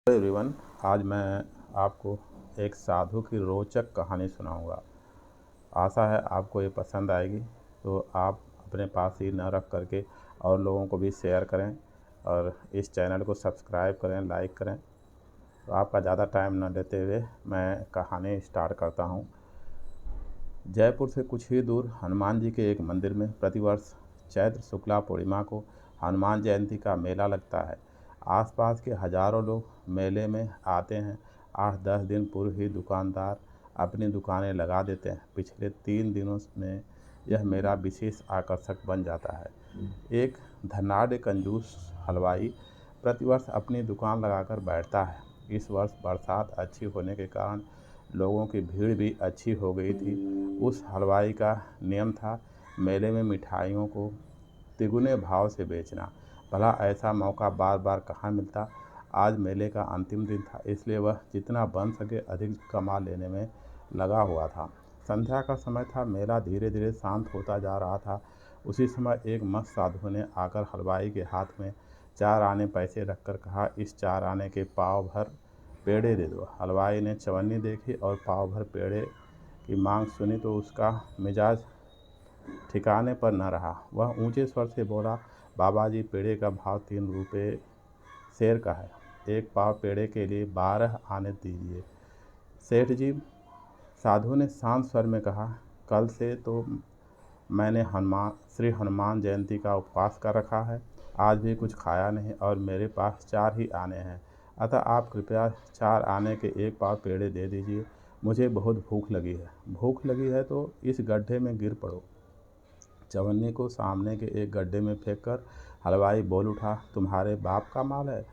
Everyone, आज मैं आपको एक साधु की रोचक कहानी सुनाऊंगा। आशा है आपको ये पसंद आएगी। तो आप अपने पास ही न रख करके और लोगों को भी शेयर करें और इस चैनल को सब्सक्राइब करें, लाइक करें। तो आपका ज़्यादा टाइम न लेते हुए मैं कहानी स्टार्ट करता हूँ। जयपुर से कुछ ही दूर हनुमान जी के एक मंदिर में प्रतिवर्ष चैत्र शुक्ला पूर्णिमा को हनुमान जयंती का मेला लगता है। आसपास के हजारों लोग मेले में आते हैं। 8-10 दिन पूर्व ही दुकानदार अपनी दुकानें लगा देते हैं। पिछले 3 दिनों में यह मेला विशेष आकर्षक बन जाता है। एक धनाढ़ कंजूस हलवाई प्रतिवर्ष अपनी दुकान लगाकर बैठता है। इस वर्ष बरसात अच्छी होने के कारण लोगों की भीड़ भी अच्छी हो गई थी। उस हलवाई का नियम था मेले में मिठाइयों को तिगुने भाव से बेचना। भला ऐसा मौका बार बार कहाँ मिलता। आज मेले का अंतिम दिन था, इसलिए वह जितना बन सके अधिक कमा लेने में लगा हुआ था। संध्या का समय था। मेला धीरे धीरे शांत होता जा रहा था। उसी समय एक मस्त साधु ने आकर हलवाई के हाथ में 4 आने पैसे रखकर कहा, इस 4 आने के पाव भर पेड़े दे दो। हलवाई ने चवन्नी देखी और पाव भर पेड़े की मांग सुनी तो उसका मिजाज ठिकाने पर न रहा। वह ऊंचे स्वर से बोला, बाबा जी, पेड़े का भाव 3 रुपये शेर का है। एक पाव पेड़े के लिए 12 आने दीजिए। सेठ जी, साधु ने शांत स्वर में कहा, कल से तो मैंने श्री हनुमान जयंती का उपवास कर रखा है। आज भी कुछ खाया नहीं और मेरे पास 4 ही आने हैं। अतः आप कृपया 4 आने के एक पाव पेड़े दे दीजिए। मुझे बहुत भूख लगी है। भूख लगी है तो इस गड्ढे में गिर पड़ो। चवन्नी को सामने के एक गड्ढे में फेंककर हलवाई बोल उठा, तुम्हारे बाप का माल है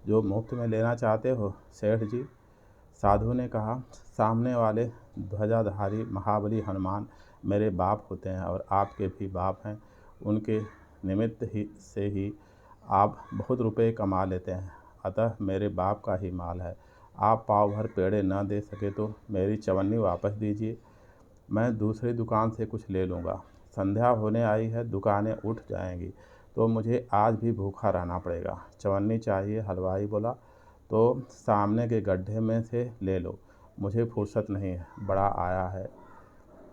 जो मुफ्त में लेना चाहते हो सेठ जी। साधु ने कहा, सामने वाले ध्वजाधारी महाबली हनुमान मेरे बाप होते हैं और आपके भी बाप हैं। उनके निमित्त ही से ही आप बहुत रुपए कमा लेते हैं। अतः मेरे बाप का ही माल है। आप पाव भर पेड़े न दे सके तो मेरी चवन्नी वापस दीजिए। मैं दूसरी दुकान से कुछ ले लूँगा। संध्या होने आई है, दुकानें उठ जाएंगी तो मुझे आज भी भूखा रहना पड़ेगा। चवन्नी चाहिए? हलवाई बोला, तो सामने के गड्ढे में से ले लो। मुझे फुर्सत नहीं है, बड़ा आया है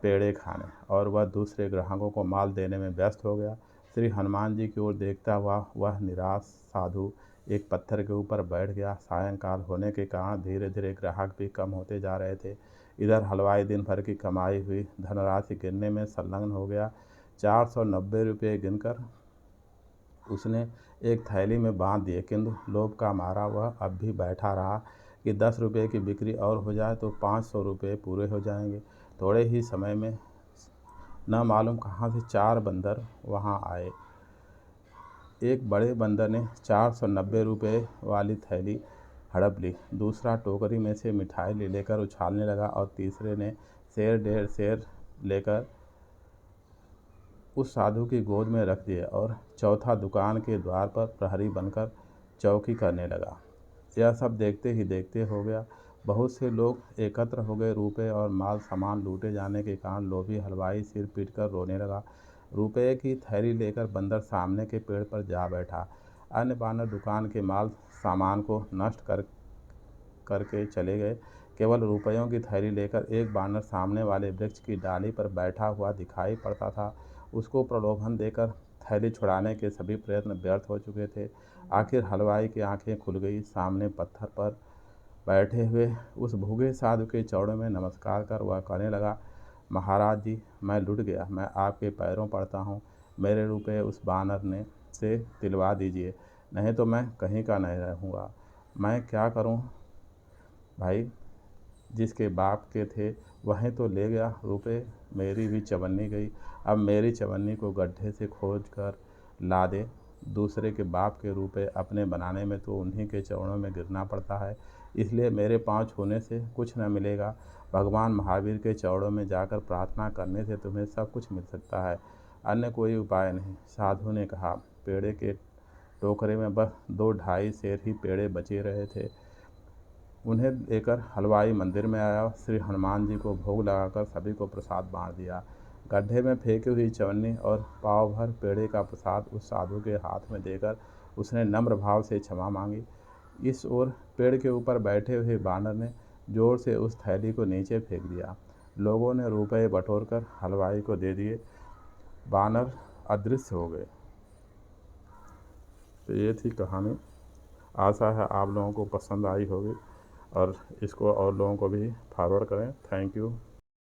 पेड़े खाने। और वह दूसरे ग्राहकों को माल देने में व्यस्त हो गया। श्री हनुमान जी की ओर देखता हुआ वह निराश साधु एक पत्थर के ऊपर बैठ गया। सायंकाल होने के कारण धीरे धीरे ग्राहक भी कम होते जा रहे थे। इधर हलवाई दिन भर की कमाई हुई धनराशि गिनने में संलग्न हो गया। 490 रुपये गिनकर उसने एक थैली में बांध दिए, किंतु लोभ का मारा वह अब भी बैठा रहा कि 10 रुपये की बिक्री और हो जाए तो 500 रुपये पूरे हो जाएंगे। थोड़े ही समय में न मालूम कहाँ से 4 बंदर वहाँ आए। एक बड़े बंदर ने 490 रुपये वाली थैली हड़प ली। दूसरा टोकरी में से मिठाई ले लेकर उछालने लगा और तीसरे ने शेर 1.5 शेर लेकर उस साधु की गोद में रख दिए और चौथा दुकान के द्वार पर प्रहरी बनकर चौकी करने लगा। यह सब देखते ही देखते हो गया। बहुत से लोग एकत्र हो गए। रुपये और माल सामान लूटे जाने के कारण लोभी हलवाई सिर पीट कर रोने लगा। रुपये की थैली लेकर बंदर सामने के पेड़ पर जा बैठा। अन्य बानर दुकान के माल सामान को नष्ट करके चले गए। केवल रुपयों की थैली लेकर एक बानर सामने वाले वृक्ष की डाली पर बैठा हुआ दिखाई पड़ता था। उसको प्रलोभन देकर थैली छुड़ाने के सभी प्रयत्न व्यर्थ हो चुके थे। आखिर हलवाई की आंखें खुल गई। सामने पत्थर पर बैठे हुए उस भूखे साधु के चरणों में नमस्कार कर वह कहने लगा, महाराज जी, मैं लुट गया। मैं आपके पैरों पड़ता हूँ। मेरे रुपये उस बानर ने से दिलवा दीजिए, नहीं तो मैं कहीं का नहीं रहूँगा। मैं क्या करूँ भाई, जिसके बाप के थे वहीं तो ले गया रुपये। मेरी भी चवन्नी गई। अब मेरी चवन्नी को गड्ढे से खोज कर ला दे। दूसरे के बाप के रुपये अपने बनाने में तो उन्हीं के चरणों में गिरना पड़ता है, इसलिए मेरे पाँव छूने से कुछ न मिलेगा। भगवान महावीर के चरणों में जाकर प्रार्थना करने से तुम्हें सब कुछ मिल सकता है, अन्य कोई उपाय नहीं। साधु ने कहा, पेड़े के टोकरे में बस 2-2.5 शेर ही पेड़े बचे रहे थे। उन्हें लेकर हलवाई मंदिर में आया। श्री हनुमान जी को भोग लगाकर सभी को प्रसाद बांट दिया। गड्ढे में फेंकी हुई चवन्नी और पाव भर पेड़े का प्रसाद उस साधु के हाथ में देकर उसने नम्र भाव से क्षमा मांगी। इस ओर पेड़ के ऊपर बैठे हुए बानर ने जोर से उस थैली को नीचे फेंक दिया। लोगों ने रुपए बटोरकर हलवाई को दे दिए। बानर अदृश्य हो गए। तो ये थी कहानी। आशा है आप लोगों को पसंद आई होगी और इसको और लोगों को भी फॉरवर्ड करें। Thank you.